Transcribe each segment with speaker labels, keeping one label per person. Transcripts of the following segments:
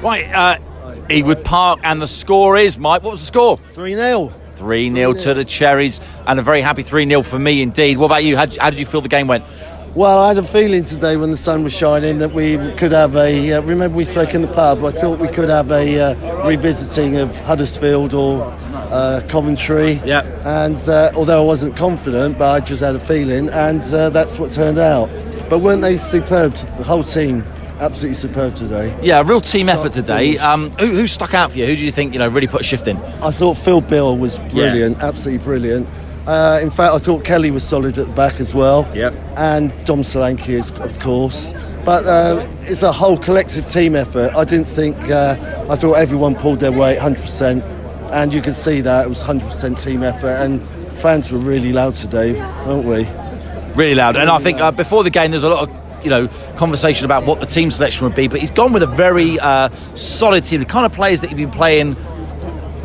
Speaker 1: Right, Ewood Park, and the score is, Mike, what was the score?
Speaker 2: 3-0.
Speaker 1: 3-0 to the Cherries, and a very happy 3-0 for me indeed. What about you? How did you feel the game went?
Speaker 2: Well, I had a feeling today when the sun was shining that we could have a... remember we spoke in the pub, I thought we could have a revisiting of Huddersfield or Coventry.
Speaker 1: Yeah.
Speaker 2: And although I wasn't confident, but I just had a feeling, and that's what turned out. But weren't they superb, the whole team? Absolutely superb today.
Speaker 1: Yeah, a real team effort today. Who stuck out for you? Who do you think really put a shift in?
Speaker 2: I thought Phil Bill was brilliant, absolutely brilliant. In fact, I thought Kelly was solid at the back as well.
Speaker 1: Yep.
Speaker 2: And Dom Solanke is, of course. But it's a whole collective team effort. I didn't think... I thought everyone pulled their weight 100%. And you could see that it was 100% team effort. And fans were really loud today, weren't we?
Speaker 1: Really loud. And I think before the game, there's a lot of conversation about what the team selection would be, but he's gone with a very solid team, the kind of players that he'd been playing,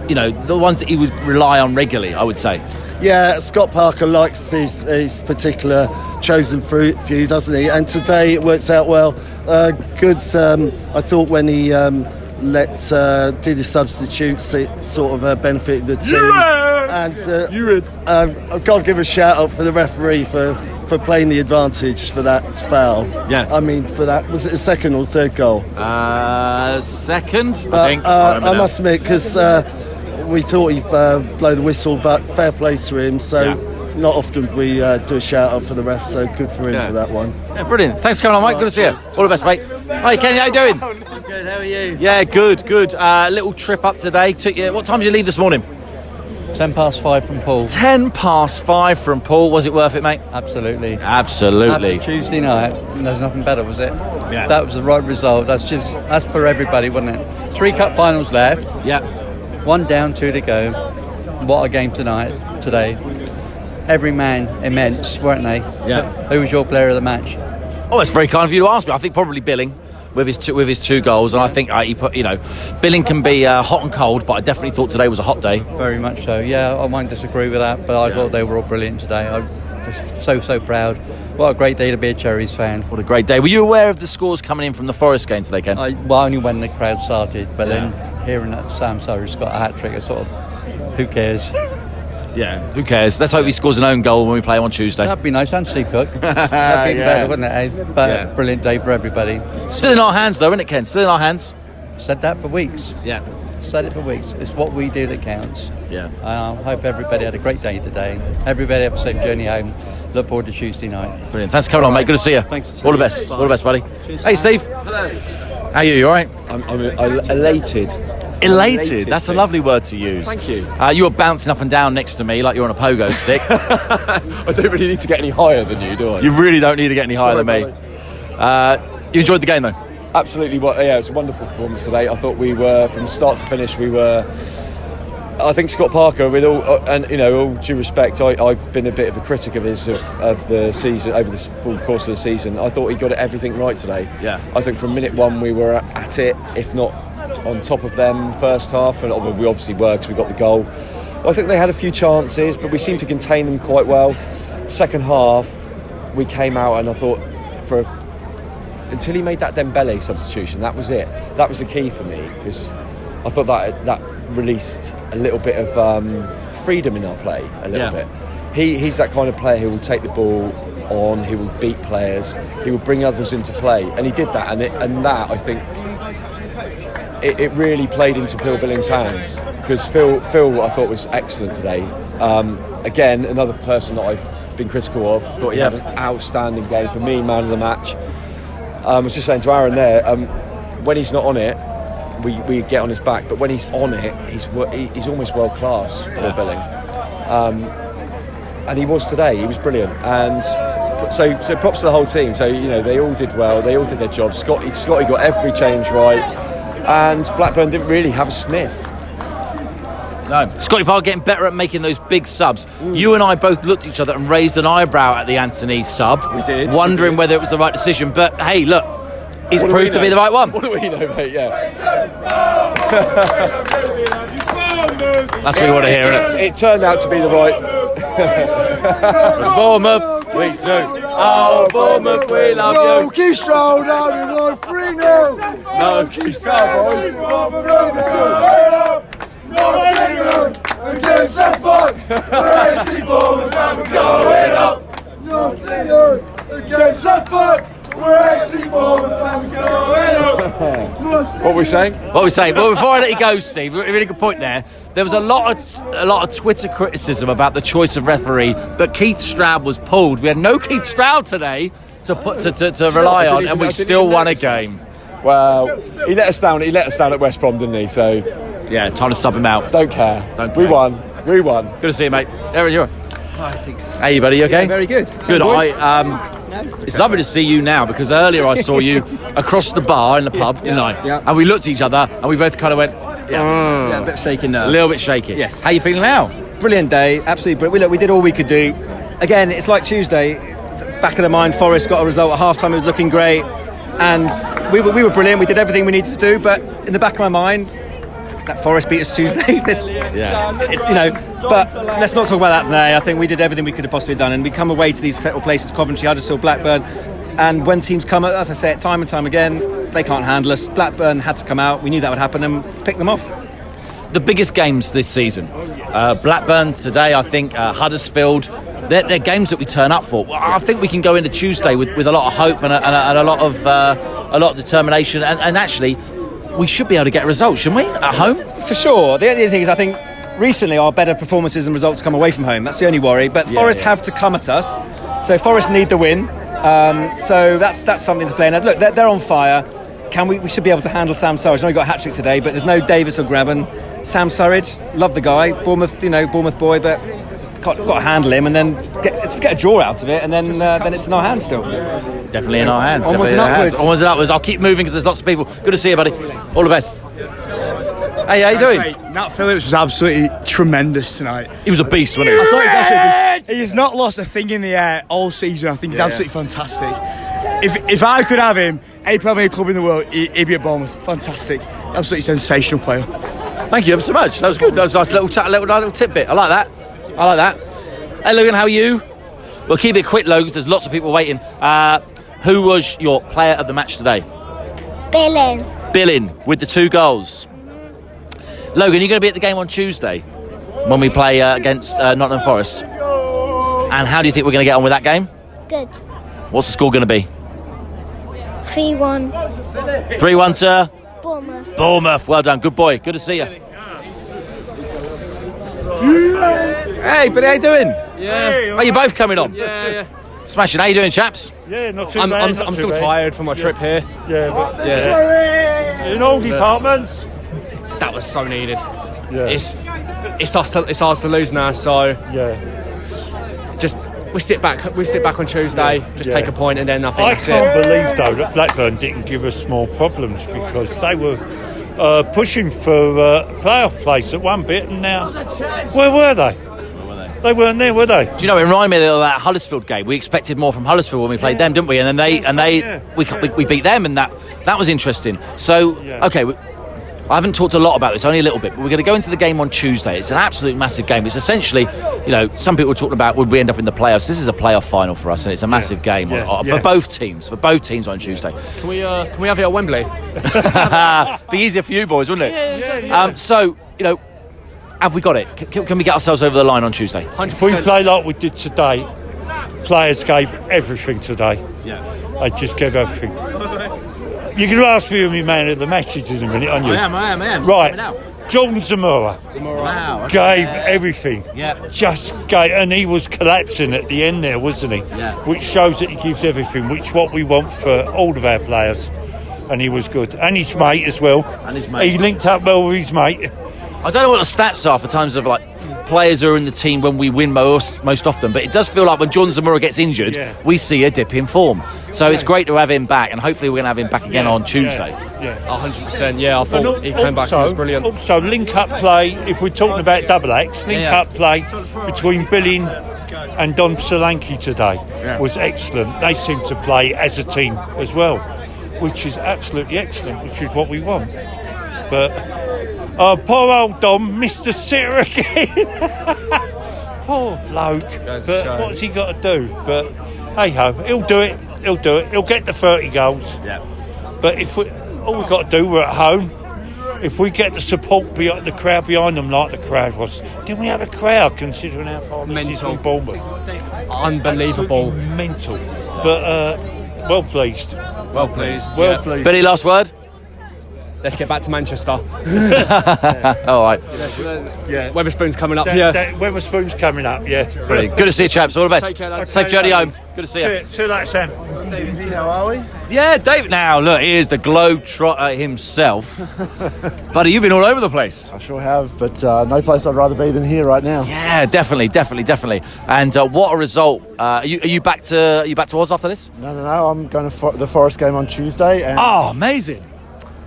Speaker 1: the ones that he would rely on regularly, I would say.
Speaker 2: Yeah, Scott Parker likes his particular chosen few, doesn't he? And today it works out well. Good, I thought when he did his substitutes, it sort of benefited the team. Yeah! And I've got to give a shout out for the referee for playing the advantage for that foul.
Speaker 1: Yeah.
Speaker 2: I mean, for that, was it a second or third goal?
Speaker 1: Second, I think.
Speaker 2: I must admit, because we thought he'd blow the whistle, but fair play to him. So not often we do a shout out for the ref, so good for him for that one.
Speaker 1: Yeah, brilliant. Thanks for coming on, Mike. Good to see you. All the best, mate. Hi, Kenny, how you doing?
Speaker 3: Good, how are you?
Speaker 1: Yeah, good. Little trip up today. What time did you leave this morning?
Speaker 3: 5:10 from Paul.
Speaker 1: 5:10 from Paul. Was it worth it, mate?
Speaker 3: Absolutely.
Speaker 1: Absolutely.
Speaker 3: After Tuesday night, there's nothing better, was it?
Speaker 1: Yeah.
Speaker 3: That was the right result. That's for everybody, wasn't it? 3 cup finals left.
Speaker 1: Yeah.
Speaker 3: 1 down, 2 to go. What a game today. Every man immense, weren't they?
Speaker 1: Yeah.
Speaker 3: Who was your player of the match?
Speaker 1: Oh, that's very kind of you to ask me. I think probably Billing with his 2 goals, and I think he put. Billing can be hot and cold, but I definitely thought today was a hot day.
Speaker 3: Very much so. Yeah, I won't disagree with that, but I thought they were all brilliant today. I'm just so proud. What a great day to be a Cherries fan.
Speaker 1: What a great day. Were you aware of the scores coming in from the Forest game today, Ken?
Speaker 3: Only when the crowd started, but then hearing that Sam Surrey's got a hat-trick, it's sort of, who cares?
Speaker 1: Yeah, who cares? Let's hope he scores an own goal when we play him on Tuesday.
Speaker 3: That'd be nice, and Steve Cook. That'd be better, wouldn't it, eh? But brilliant day for everybody.
Speaker 1: Still in our hands, though, isn't it, Ken? Still in our hands.
Speaker 3: Said that for weeks.
Speaker 1: Yeah.
Speaker 3: Said it for weeks. It's what we do that counts.
Speaker 1: Yeah. I
Speaker 3: hope everybody had a great day today. Everybody have a safe journey home. Look forward to Tuesday night.
Speaker 1: Brilliant. Thanks for coming on, mate. Good to see you.
Speaker 3: Thanks.
Speaker 1: All the best. All the best, buddy.
Speaker 3: Cheers.
Speaker 1: Hey, Steve.
Speaker 4: Hello.
Speaker 1: How are you? You all right?
Speaker 4: I'm elated.
Speaker 1: Elated. That's a lovely word to use.
Speaker 4: Thank you.
Speaker 1: You were bouncing up and down next to me like you're on a pogo stick.
Speaker 4: I don't really need to get any higher than you, do I?
Speaker 1: You really don't need to get any higher than me. You enjoyed the game, though?
Speaker 4: Absolutely. Yeah, it was a wonderful performance today. I thought we were, from start to finish, I think Scott Parker, with all due respect, I've been a bit of a critic of his of the season over this full course of the season. I thought he got everything right today.
Speaker 1: Yeah.
Speaker 4: I think from minute 1 we were at it, if not on top of them first half, and we obviously were because we got the goal. I think they had a few chances, but we seemed to contain them quite well. Second half, we came out, and I thought until he made that Dembele substitution, that was it. That was the key for me, because I thought that released a little bit of freedom in our play, a little bit. He's that kind of player who will take the ball on, he will beat players, he will bring others into play, and he did that, and that, I think, it really played into Phil Billing's hands, because Phil I thought was excellent today. Again, another person that I've been critical of, thought he had an outstanding game. For me, man of the match. I was just saying to Aaron there, when he's not on it, we get on his back, but when he's on it, he's almost world class, Phil Billing. And he was today. He was brilliant, and so props to the whole team. So they all did well. They all did their job. Scotty got every change right, and Blackburn didn't really have a sniff.
Speaker 1: No, Scotty Park getting better at making those big subs. You and I both looked at each other and raised an eyebrow at the Anthony sub.
Speaker 4: We did.
Speaker 1: Wondering whether it was the right decision. But hey, look, it's proved to be the right one.
Speaker 4: What do we know, mate? Yeah.
Speaker 1: That's what we want to hear, isn't it?
Speaker 4: It turned out to be the right.
Speaker 1: Bournemouth, we do. Oh, Bournemouth, we love you.
Speaker 5: Keep strong down in 1-3-0.
Speaker 1: No, keep strong, boys.
Speaker 5: Nottingham against the fuck. We're AFC Bournemouth and we're going up. Nottingham against the fuck. We're AFC Bournemouth and we're going up.
Speaker 4: What are we saying?
Speaker 1: What are we saying? Well, before I let you go, Steve, a really good point there. There was a lot of Twitter criticism about the choice of referee, but Keith Stroud was pulled. We had no Keith Stroud today to rely on, and we still won a game.
Speaker 4: Well, he let us down. He let us down at West Brom, didn't he? So
Speaker 1: Yeah, time to sub him out.
Speaker 4: don't care.
Speaker 1: Don't
Speaker 4: We
Speaker 1: care.
Speaker 4: won. We won.
Speaker 1: Good to see you, mate. Aaron, you're.
Speaker 6: Hi, thanks.
Speaker 1: Hey, buddy. You okay?
Speaker 6: Yeah, very good.
Speaker 1: Good. It's lovely to see you now because earlier I saw you across the bar in the pub, didn't I?
Speaker 6: Yeah.
Speaker 1: And we looked at each other and we both kind of went
Speaker 6: Yeah, a bit shaking
Speaker 1: a
Speaker 6: nerves.
Speaker 1: little bit shaky.
Speaker 6: Yes.
Speaker 1: How you feeling now?
Speaker 6: Brilliant day, absolutely brilliant. We did all we could do. Again, it's like Tuesday. Back of the mind, Forest got a result at half-time. It was looking great. And we were brilliant. We did everything we needed to do. But in the back of my mind, that Forest beat us Tuesday. It's, but let's not talk about that today. I think we did everything we could have possibly done. And we come away to these little places, Coventry, Huddersfield, Blackburn. And when teams come, as I say it time and time again, they can't handle us. Blackburn had to come out. We knew that would happen and pick them off.
Speaker 1: The biggest games this season. Blackburn today, I think, Huddersfield. They're games that we turn up for. Well, I think we can go into Tuesday with a lot of hope and a lot of determination. And actually, we should be able to get a result, shouldn't we? At home?
Speaker 6: For sure. The only thing is, I think recently our better performances and results come away from home. That's the only worry. But Forest have to come at us. So Forest need the win. So that's something to play in. Look, they're on fire. We should be able to handle Sam Surridge. I know he got a hat-trick today, but there's no Davis or Graben. Sam Surridge, love the guy. Bournemouth boy, but got to handle him and then get a draw out of it, and then it's in our hands still.
Speaker 1: Definitely in our hands.
Speaker 6: Onwards and upwards.
Speaker 1: Onwards and upwards. I'll keep moving because there's lots of people. Good to see you, buddy. All the best. Hey, how you doing?
Speaker 7: Nat Phillips was absolutely tremendous tonight.
Speaker 1: He was a beast, wasn't he?
Speaker 7: I thought he was absolutely good. He has not lost a thing in the air all season. I think he's absolutely fantastic. If I could have him, any Premier League club in the world, he'd be at Bournemouth. Fantastic. Absolutely sensational player.
Speaker 1: Thank you ever so much. That was good. That was a nice little tidbit. I like that. Hey, Logan, how are you? We'll keep it quick, Logan, there's lots of people waiting. Who was your player of the match today? Billing with the 2 goals. Logan, you're going to be at the game on Tuesday when we play against Nottingham Forest. And how do you think we're going to get on with that game?
Speaker 8: Good.
Speaker 1: What's the score going to be?
Speaker 8: 3-1.
Speaker 1: 3-1, sir.
Speaker 8: Bournemouth.
Speaker 1: Well done. Good boy. Good to see you. Hey, buddy, how you doing?
Speaker 9: Yeah.
Speaker 1: Are you both coming on?
Speaker 9: Yeah.
Speaker 1: Smashing. How you doing, chaps?
Speaker 10: Yeah, not too
Speaker 9: I'm
Speaker 10: bad.
Speaker 9: I'm still tired from my trip here.
Speaker 10: Yeah. In all departments.
Speaker 9: That was so needed.
Speaker 10: Yeah.
Speaker 9: It's ours to lose now. So just we sit back on Tuesday. Just take a point and then I think
Speaker 10: I
Speaker 9: that's
Speaker 10: can't
Speaker 9: it.
Speaker 10: believe though that Blackburn didn't give us more problems because they were pushing for playoff place at one bit, and now where were they? They weren't there, were they?
Speaker 1: Do you know, it reminded me of that Huddersfield game. We expected more from Huddersfield when we played them, didn't we? And then we beat them, and that was interesting. So, okay, I haven't talked a lot about this, only a little bit, but we're going to go into the game on Tuesday. It's an absolute massive game. It's essentially, some people are talking about would we end up in the playoffs. This is a playoff final for us, and it's a massive game for both teams. For both teams on Tuesday.
Speaker 9: Can we have it at Wembley?
Speaker 1: Be easier for you boys, wouldn't it? So, have we got it? Can we get ourselves over the line on Tuesday?
Speaker 9: 100%.
Speaker 10: If we play like we did today, players gave everything today.
Speaker 1: Yeah.
Speaker 10: They just gave everything. You're going to ask me who my man of the match is in a minute, aren't you?
Speaker 1: I am.
Speaker 10: Right. Jordan Zamora
Speaker 1: Wow.
Speaker 10: gave everything.
Speaker 1: Yeah.
Speaker 10: Just gave, and he was collapsing at the end there, wasn't he?
Speaker 1: Yeah.
Speaker 10: Which shows that he gives everything, which is what we want for all of our players. And he was good. And his mate as well.
Speaker 1: And his mate.
Speaker 10: He linked up well with his mate.
Speaker 1: I don't know what the stats are for times of players who are in the team when we win most often, but it does feel like when Jordan Zamora gets injured, we see a dip in form. So it's great to have him back, and hopefully we're going to have him back again on Tuesday.
Speaker 10: Yeah.
Speaker 9: 100%. Yeah, I thought he came back and was brilliant.
Speaker 10: Also, link-up play, if we're talking about double acts, link-up play between Billing and Dom Solanke today was excellent. They seem to play as a team as well, which is absolutely excellent, which is what we want. But poor old Dom missed the sitter again. Poor bloke. But what's he got to do? But hey ho, he'll do it. He'll do it. He'll get the 30 goals.
Speaker 1: Yeah.
Speaker 10: But all we've got to do, we're at home. If we get the support behind the crowd behind them, like the crowd was, didn't we have a crowd considering how far this is from Bournemouth?
Speaker 9: Unbelievable.
Speaker 10: Mental. But well pleased.
Speaker 9: Well pleased.
Speaker 1: Billy, last word?
Speaker 9: Let's get back to Manchester.
Speaker 1: All right.
Speaker 9: Weatherspoon's coming up.
Speaker 10: Weatherspoon's coming up, yeah.
Speaker 1: Brilliant. Good to see you, chaps. All the best.
Speaker 9: Take care, lads.
Speaker 1: Safe journey home. Good to see you.
Speaker 10: See you later, Sam.
Speaker 2: Davey, how are we?
Speaker 1: Yeah, David. Now, look, here's the globetrotter himself. Buddy, you've been all over the place.
Speaker 11: I sure have, but no place I'd rather be than here right now.
Speaker 1: Yeah, definitely. And what a result! Are you back to Oz after this?
Speaker 11: No. I'm going to the Forest game on Tuesday. And
Speaker 1: amazing!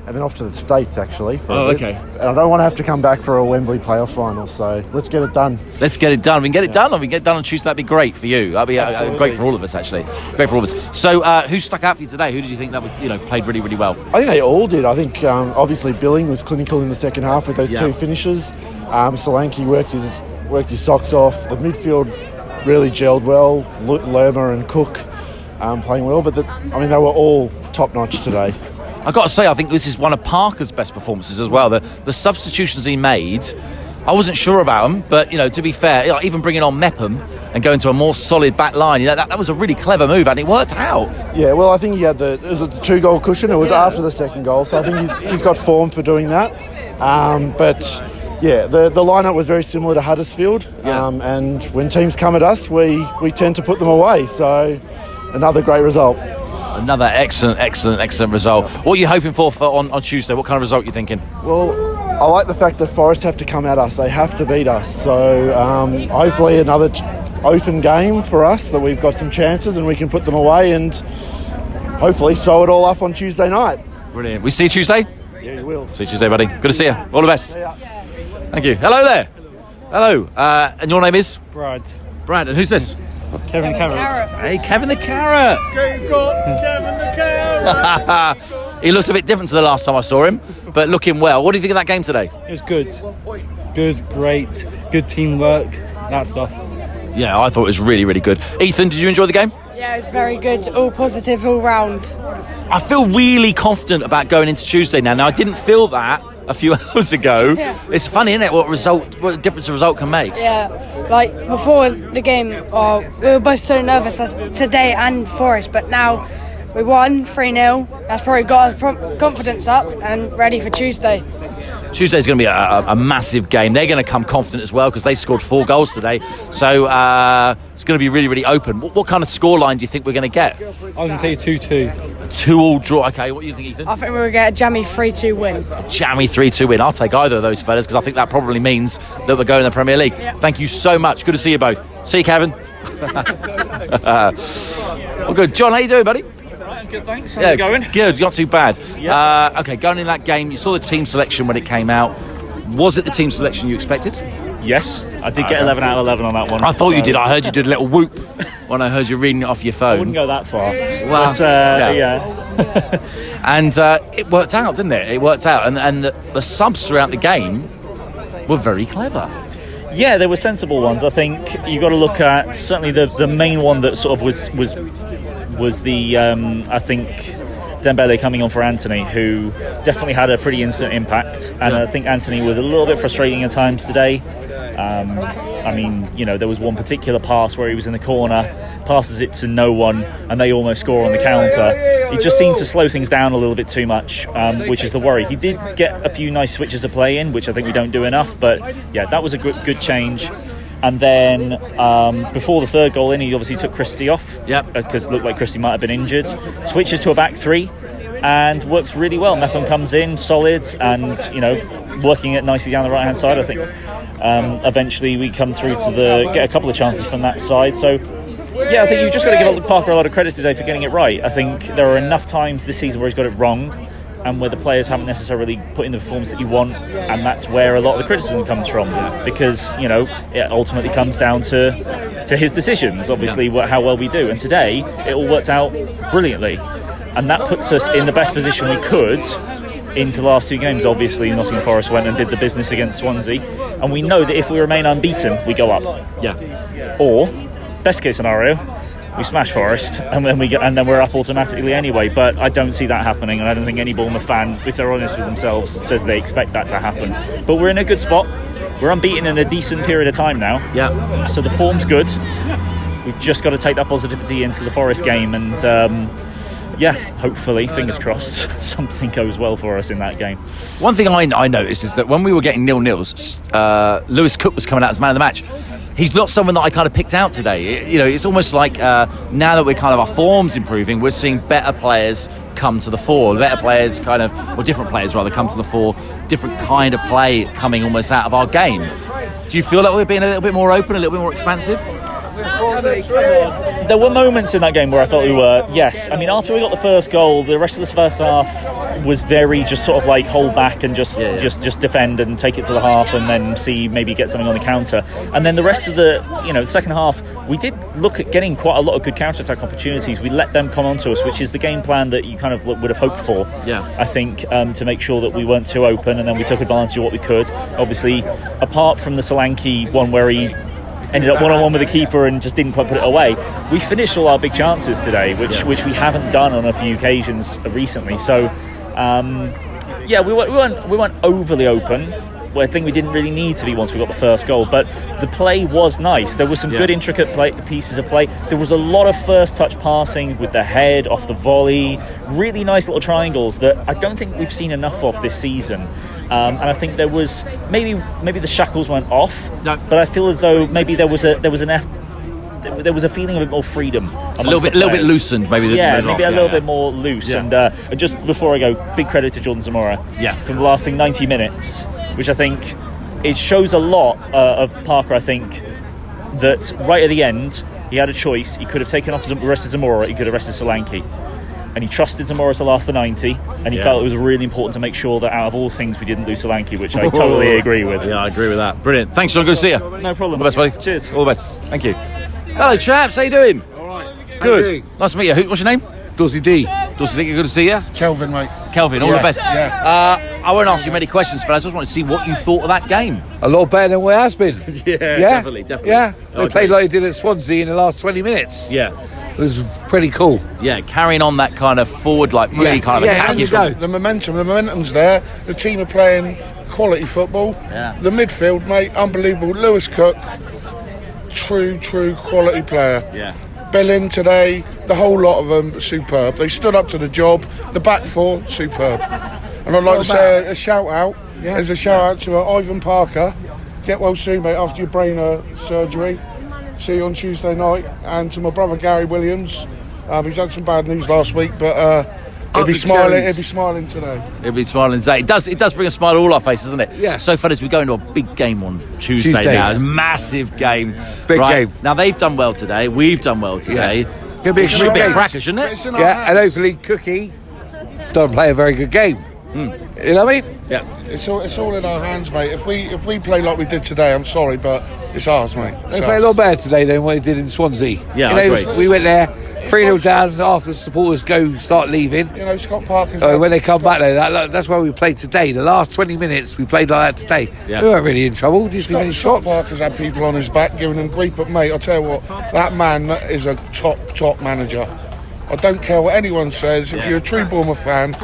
Speaker 11: And then off to the States, actually.
Speaker 1: Okay.
Speaker 11: And I don't want to have to come back for a Wembley playoff final, so let's get it done.
Speaker 1: Let's get it done. We can get it done. Or we can get it done on Tuesday. That'd be great for you. That'd be great for all of us, actually. Great for all of us. So, who stuck out for you today? Who did you think that was, played really, really well?
Speaker 11: I think they all did. I think obviously Billing was clinical in the second half with those two finishes. Solanke worked his socks off. The midfield really gelled well. Lerma and Cook playing well, but they were all top notch today.
Speaker 1: I've got to say, I think this is one of Parker's best performances as well. The substitutions he made, I wasn't sure about them, but, to be fair, even bringing on Mepham and going to a more solid back line, that was a really clever move, and it worked out.
Speaker 11: Yeah, well, I think he had it was a 2-goal cushion. It was after the second goal, so I think he's got form for doing that. But, yeah, the lineup was very similar to Huddersfield, and when teams come at us, we tend to put them away, so another great result.
Speaker 1: Another excellent result. What are you hoping for on Tuesday? What kind of result are you thinking?
Speaker 11: Well, I like the fact that Forest have to come at us. They have to beat us. So hopefully another open game for us, that we've got some chances and we can put them away and hopefully sew it all up on Tuesday night.
Speaker 1: Brilliant. We see you Tuesday?
Speaker 11: Yeah, you will.
Speaker 1: See you Tuesday, buddy. Good to see you. All the best. Thank you. Hello there. Hello. And your name is?
Speaker 12: Brad.
Speaker 1: Brad. And who's this?
Speaker 12: Kevin the Carrot.
Speaker 1: Hey, Kevin the Carrot.
Speaker 5: Kevin the Carrot.
Speaker 1: He looks a bit different to the last time I saw him, but looking well. What do you think of that game today?
Speaker 12: It was good. Good, great, good teamwork, that stuff.
Speaker 1: Yeah, I thought it was really, really good. Ethan, did you enjoy the game?
Speaker 13: Yeah, it's very good. All positive all round.
Speaker 1: I feel really confident about going into Tuesday now. Now, I didn't feel that a few hours ago.
Speaker 13: Yeah.
Speaker 1: It's funny, isn't it, what difference a result can make?
Speaker 13: Yeah, like before the game, we were both so nervous as today and Forest, but now we won 3-0. That's probably got our confidence up and ready for Tuesday.
Speaker 1: Tuesday's going to be a massive game. They're going to come confident as well because they scored 4 goals today. So it's going to be really, really open. What kind of scoreline do you think we're going to get?
Speaker 12: I was going to say 2-2.
Speaker 1: A 2-2 draw. Okay, what do you think, Ethan?
Speaker 13: I think we're going to get a jammy 3-2 win.
Speaker 1: Jammy 3-2 win. I'll take either of those fellas because I think that probably means that we're going in the Premier League.
Speaker 13: Yeah.
Speaker 1: Thank you so much. Good to see you both. See you, Kevin. Well, good. John, how you doing, buddy?
Speaker 14: Good, thanks. How's it going?
Speaker 1: Good, not too bad.
Speaker 14: Yeah.
Speaker 1: Okay, going in that game, you saw the team selection when it came out. Was it the team selection you expected?
Speaker 14: Yes, I did get 11 out of 11 on that one.
Speaker 1: I thought you did. I heard you did a little whoop when I heard you reading it off your phone.
Speaker 14: I wouldn't go that far.
Speaker 1: Well,
Speaker 14: but, yeah.
Speaker 1: And it worked out, didn't it? It worked out. And the subs throughout the game were very clever.
Speaker 14: Yeah, they were sensible ones. I think you got to look at certainly the main one that sort of was the I think Dembele coming on for Anthony, who definitely had a pretty instant impact, and I think Anthony was a little bit frustrating at times today. I mean, there was one particular pass where he was in the corner, passes it to no one, and they almost score on the counter. It just seemed to slow things down a little bit too much, which is the worry. He did get a few nice switches of play in, which I think we don't do enough, but yeah, that was a good change. And then before the third goal in, he obviously took Christie off.
Speaker 1: Yep.
Speaker 14: Because it looked like Christie might have been injured. Switches to a back three and works really well. Mepham comes in solid and, working it nicely down the right-hand side. I think eventually we come through to get a couple of chances from that side. So, yeah, I think you've just got to give Parker a lot of credit today for getting it right. I think there are enough times this season where he's got it wrong, and where the players haven't necessarily put in the performance that you want, and that's where a lot of the criticism comes from, because it ultimately comes down to his decisions, obviously, how well we do. And today it all worked out brilliantly, and that puts us in the best position we could into the last 2 games. Obviously Nottingham Forest went and did the business against Swansea, and we know that if we remain unbeaten we go up.
Speaker 1: Yeah.
Speaker 14: Or best case scenario, we smash Forest, and then we're up automatically anyway. But I don't see that happening, and I don't think any Bournemouth fan, if they're honest with themselves, says they expect that to happen. But we're in a good spot. We're unbeaten in a decent period of time now.
Speaker 1: Yeah.
Speaker 14: So the form's good. We've just got to take that positivity into the Forest game, and hopefully, fingers crossed, something goes well for us in that game.
Speaker 1: One thing I noticed is that when we were getting 0-0s, Lewis Cook was coming out as man of the match. He's not someone that I kind of picked out today. It's almost like now that we're kind of our form's improving, we're seeing better players come to the fore. Better players or different players rather, come to the fore. Different kind of play coming almost out of our game. Do you feel like we're being a little bit more open, a little bit more expansive?
Speaker 14: There were moments in that game where I felt we were, yes. I mean, after we got the first goal, the rest of this first half was very just sort of like hold back and just defend and take it to the half and then see maybe get something on the counter. And then the rest of the second half, we did look at getting quite a lot of good counter-attack opportunities. We let them come onto us, which is the game plan that you kind of would have hoped for.
Speaker 1: Yeah.
Speaker 14: I think to make sure that we weren't too open, and then we took advantage of what we could. Obviously, apart from the Solanke one where he ended up one-on-one with the keeper and just didn't quite put it away, we finished all our big chances today, which we haven't done on a few occasions recently. So we weren't overly open. Well, I think we didn't really need to be once we got the first goal, but the play was nice. There were some good intricate pieces of play. There was a lot of first touch passing with the head off the volley, really nice little triangles that I don't think we've seen enough of this season. And I think there was maybe the shackles weren't off, but I feel as though maybe there was a feeling of a bit more freedom.
Speaker 1: A little bit loosened, maybe.
Speaker 14: Maybe a little bit more loose. Yeah. And just before I go, big credit to Jordan Zamora for the lasting 90 minutes, which I think it shows a lot of Parker. I think that right at the end, he had a choice. He could have taken off arrested Zamora. He could have arrested Solanke. And he trusted Zamora to last the 90, and he felt it was really important to make sure that out of all things we didn't lose Solanke, which I totally agree with.
Speaker 1: Yeah, I agree with that. Brilliant. Thanks, John. Good to see you.
Speaker 14: No problem.
Speaker 1: All the best, buddy.
Speaker 14: Cheers.
Speaker 1: All the best. Thank you. Hello, chaps. How you doing?
Speaker 15: All right.
Speaker 1: Good. Nice to meet you. What's your name?
Speaker 15: Dorsey D.
Speaker 1: Dorsey D. Good to see you.
Speaker 15: Kelvin, mate.
Speaker 1: Kelvin, all the best.
Speaker 15: Yeah.
Speaker 1: I won't ask you many questions, fellas. I just want to see what you thought of that game.
Speaker 15: A lot better than what it has been.
Speaker 1: Definitely.
Speaker 15: Yeah. They played like they did at Swansea in the last 20 minutes.
Speaker 1: Yeah.
Speaker 15: It was pretty cool.
Speaker 1: Yeah, carrying on that kind of forward, really kind of attacking.
Speaker 16: The momentum's there. The team are playing quality football.
Speaker 1: Yeah.
Speaker 16: The midfield, mate, unbelievable. Lewis Cook, true quality player.
Speaker 1: Yeah.
Speaker 16: Bellin today, the whole lot of them, superb. They stood up to the job. The back four, superb. And I'd like to say a shout out. Yeah. There's a shout out to Ivan Parker. Get well soon, mate, after your brain surgery. See you on Tuesday night. And to my brother Gary Williams. He's had some bad news last week, but he'll be smiling. He'll be smiling today.
Speaker 1: He'll be smiling today. It does bring a smile to all our faces, doesn't it?
Speaker 15: Yeah.
Speaker 1: So, fellas, we go into a big game on Tuesday now. It's a massive game.
Speaker 15: Big game.
Speaker 1: Now they've done well today. We've done well today.
Speaker 15: Yeah. It'll be a
Speaker 1: should be a cracker, shouldn't it?
Speaker 15: Yeah, and hopefully Cookie don't play a very good game. You know what I mean?
Speaker 1: Yeah.
Speaker 16: It's all in our hands, mate. If we play like we did today, I'm sorry, but it's ours, mate.
Speaker 15: They play a lot better today than what they did in Swansea.
Speaker 1: Yeah, I agree.
Speaker 15: We went there 3-0 down after the supporters start leaving.
Speaker 16: Scott Parker's
Speaker 15: when they come back there, that's why we played today. The last 20 minutes we played like that today.
Speaker 1: Yeah.
Speaker 15: We weren't really in trouble. Just many
Speaker 16: Scott
Speaker 15: shots.
Speaker 16: Parker's had people on his back giving him grief, but mate, I'll tell you what, that man is a top manager. I don't care what anyone says. If you're a true Bournemouth fan,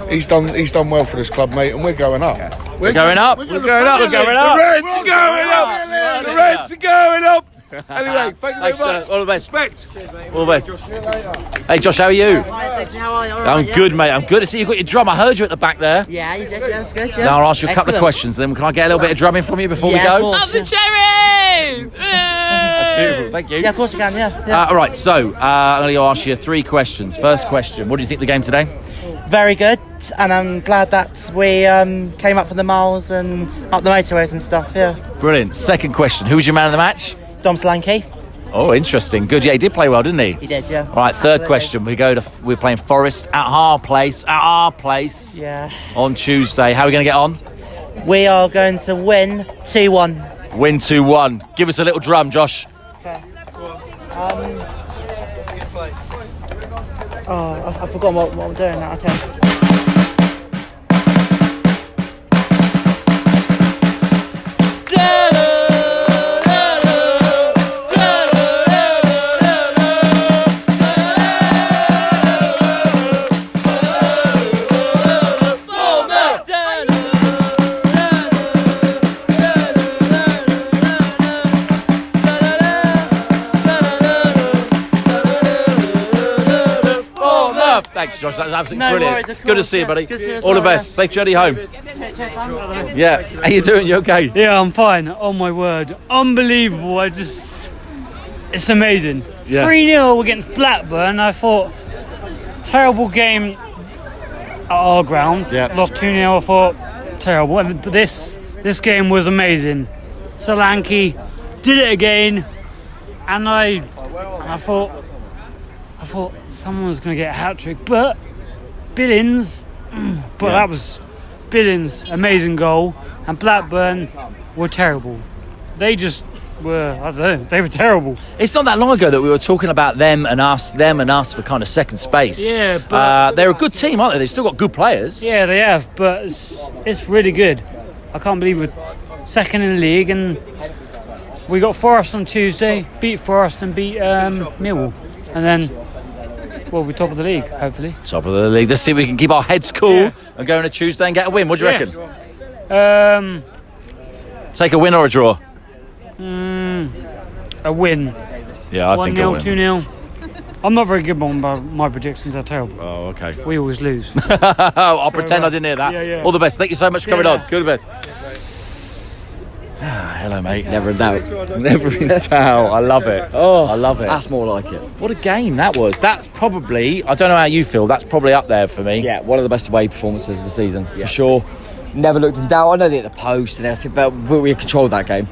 Speaker 16: he's done well for this club, mate, and we're going up.
Speaker 1: We're going up.
Speaker 15: We're going up.
Speaker 1: We're going up.
Speaker 15: The Reds are going up. The Reds are going up. Anyway, thank you very much.
Speaker 1: All the best.
Speaker 15: Respect.
Speaker 1: All the best. Hey, Josh, how are you?
Speaker 17: How are you?
Speaker 1: I'm good, mate. I'm good to see you got your drum. I heard you at the back there.
Speaker 17: Yeah, you did. That's good. Yeah.
Speaker 1: Now I'll ask you a couple of questions. Then can I get a little bit of drumming from you before we go?
Speaker 17: Up
Speaker 18: the Cherries!
Speaker 1: That's beautiful. Thank you.
Speaker 17: Yeah, of course you can. Yeah.
Speaker 1: All right. So I'm going to ask you 3 questions. First question: what do you think of the game today?
Speaker 17: Very good, and I'm glad that we came up for the miles and up the motorways and stuff. Yeah.
Speaker 1: Brilliant. Second question: who was your man of the match?
Speaker 17: Dom Solanke.
Speaker 1: Oh, interesting. Good. Yeah, he did play well, didn't he?
Speaker 17: He did, yeah.
Speaker 1: All right, third question. We're playing Forest at our place.
Speaker 17: Yeah.
Speaker 1: On Tuesday. How are we going to get on?
Speaker 17: We are going to win 2-1.
Speaker 1: Win 2-1. Give us a little drum, Josh.
Speaker 17: Okay. I've forgotten what I'm doing now. Okay.
Speaker 1: Thanks, Josh. That was absolutely
Speaker 17: No
Speaker 1: brilliant.
Speaker 17: worries, of
Speaker 1: Good to
Speaker 17: course,
Speaker 1: see you, buddy.
Speaker 17: Good to see you as
Speaker 1: All the
Speaker 17: well,
Speaker 1: best. Safe journey home. Yeah. How you doing? You okay?
Speaker 18: Yeah, I'm fine. Oh my word. Unbelievable. It's amazing.
Speaker 1: Yeah.
Speaker 18: 3-0 against Blackburn. I thought, terrible game at our ground.
Speaker 1: Yeah.
Speaker 18: Lost 2-0. I thought, terrible. And this game was amazing. Solanke did it again. And I thought someone was going to get a hat-trick. But Billings, that was Billings, amazing goal. And Blackburn were terrible. They just were, I don't know, they were terrible.
Speaker 1: It's not that long ago that we were talking about them and us for kind of second space.
Speaker 18: Yeah, but
Speaker 1: they're a good team, aren't they? They've still got good players.
Speaker 18: Yeah, they have, but it's really good. I can't believe we're second in the league, and we got Forest on Tuesday, beat Forest and beat Millwall, and then we're top of the league, hopefully.
Speaker 1: Top of the league. Let's see if we can keep our heads cool and go on a Tuesday and get a win. What do you reckon? Take a win or a draw?
Speaker 18: A win.
Speaker 1: Yeah, I think a
Speaker 18: 1-0,
Speaker 1: win.
Speaker 18: 2-0. I'm not very good on my predictions, are terrible.
Speaker 1: Oh, okay.
Speaker 18: We always lose.
Speaker 1: I'll pretend I didn't hear that.
Speaker 18: Yeah.
Speaker 1: All the best. Thank you so much for coming on. Good best. Hello, mate.
Speaker 19: Never in doubt.
Speaker 1: Never in doubt. I love it.
Speaker 19: Oh,
Speaker 1: I love it.
Speaker 19: That's more like it.
Speaker 1: What a game that was. That's probably, I don't know how you feel, that's probably up there for me.
Speaker 19: Yeah, one of the best away performances of the season, for sure. Never looked in doubt. I know they hit the post and everything, but we controlled that game.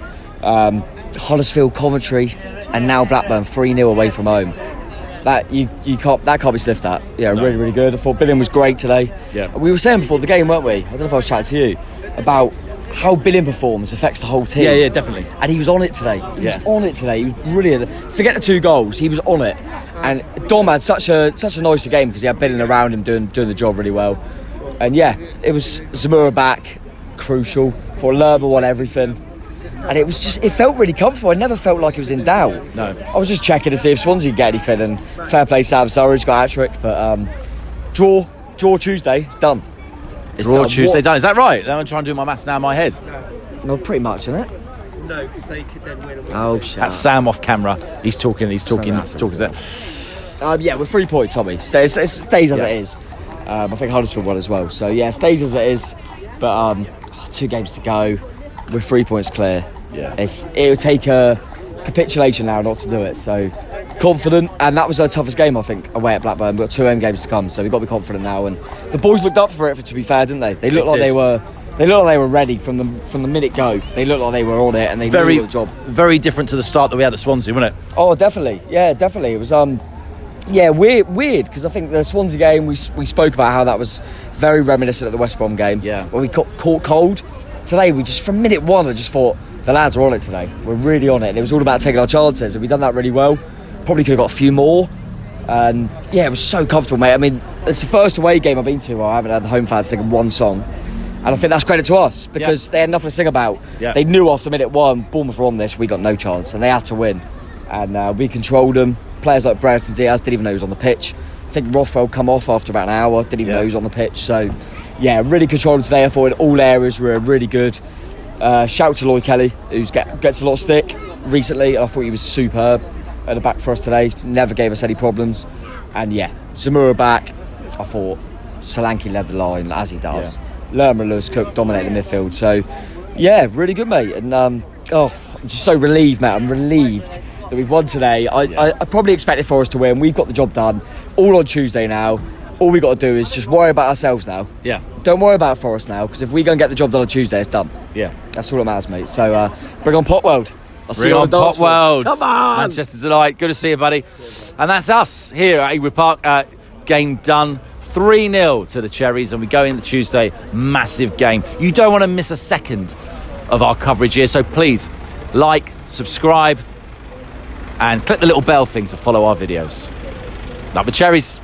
Speaker 19: Huddersfield, Coventry, and now Blackburn 3-0 away from home. That can't be sniffed at. Yeah, really, really good. I thought Billing was great today.
Speaker 1: Yeah.
Speaker 19: We were saying before the game, weren't we? I don't know if I was chatting to you about how Billing performs affects the whole team.
Speaker 1: Yeah, definitely.
Speaker 19: And he was on it today. He was on it today. He was brilliant. Forget the 2 goals. He was on it. And Dom had such a nicer game because he had Billing around him doing the job really well. And yeah, it was Zamora back, crucial. For Lerma won everything. And it felt really comfortable. I never felt like it was in doubt.
Speaker 1: No.
Speaker 19: I was just checking to see if Swansea could get anything, and fair play Sam Surridge got a hat-trick, but draw Tuesday, done.
Speaker 1: Draw Tuesday, done. Is that right? I'm trying to do my maths now in my head.
Speaker 19: No, pretty much, isn't it?
Speaker 6: No, because they could then win.
Speaker 19: Oh, shit.
Speaker 1: That's Sam off camera. He's talking.
Speaker 19: Yeah, we're 3 points, Tommy. It stays as it is. I think Huddersfield won as well. So yeah, stays as it is. But 2 games to go. We're 3 points clear.
Speaker 1: Yeah.
Speaker 19: It would take a capitulation now not to do it. So confident, and that was our toughest game, I think, away at Blackburn. We've got 2 home games to come, so we've got to be confident now. And the boys looked up for it, to be fair, didn't they? They looked like they were ready from the minute go. They looked like they were on it, and they really got the job.
Speaker 1: Very different to the start that we had at Swansea, wasn't it?
Speaker 19: Oh, definitely. Yeah, definitely. It was weird because I think the Swansea game we spoke about how that was very reminiscent of the West Brom game.
Speaker 1: Yeah.
Speaker 19: Where we got caught cold. Today we just from minute 1 I just thought the lads are on it today. We're really on it. And it was all about taking our chances, and we've done that really well. Probably could have got a few more. And yeah, it was so comfortable, mate. I mean, it's the first away game I've been to where I haven't had the home fans singing one song. And I think that's credit to us because they had nothing to sing about. Yeah. They knew after minute 1, Bournemouth were on this, we got no chance, and they had to win. And we controlled them. Players like Brereton Diaz didn't even know he was on the pitch. I think Rothwell come off after about an hour, didn't even know he was on the pitch. So yeah, really controlled them today. I thought in all areas we were really good. Shout to Lloyd Kelly, who gets a lot of stick recently. I thought he was superb at the back for us today. Never gave us any problems. And yeah, Zamora back. I thought Solanke led the line as he does. Lerma and Lewis Cook dominated the midfield. So yeah, really good, mate. And I'm just so relieved, mate. I'm relieved that we've won today. I probably expected Forest to win. We've got the job done. All on Tuesday now. All we got to do is just worry about ourselves now.
Speaker 1: Yeah.
Speaker 19: Don't worry about Forest now, because if we go and get the job done on Tuesday, it's done.
Speaker 1: Yeah.
Speaker 19: That's all that matters, mate. So bring on Potworld. I'll see
Speaker 1: Bring
Speaker 19: you
Speaker 1: on
Speaker 19: on the dance floor.
Speaker 1: Potworld.
Speaker 19: Come on.
Speaker 1: Manchester Delight. Good to see you, buddy. And that's us here at Ewood Park. Game done. 3-0 to the Cherries, and we go into Tuesday. Massive game. You don't want to miss a second of our coverage here, so please like, subscribe, and click the little bell thing to follow our videos. Up the Cherries.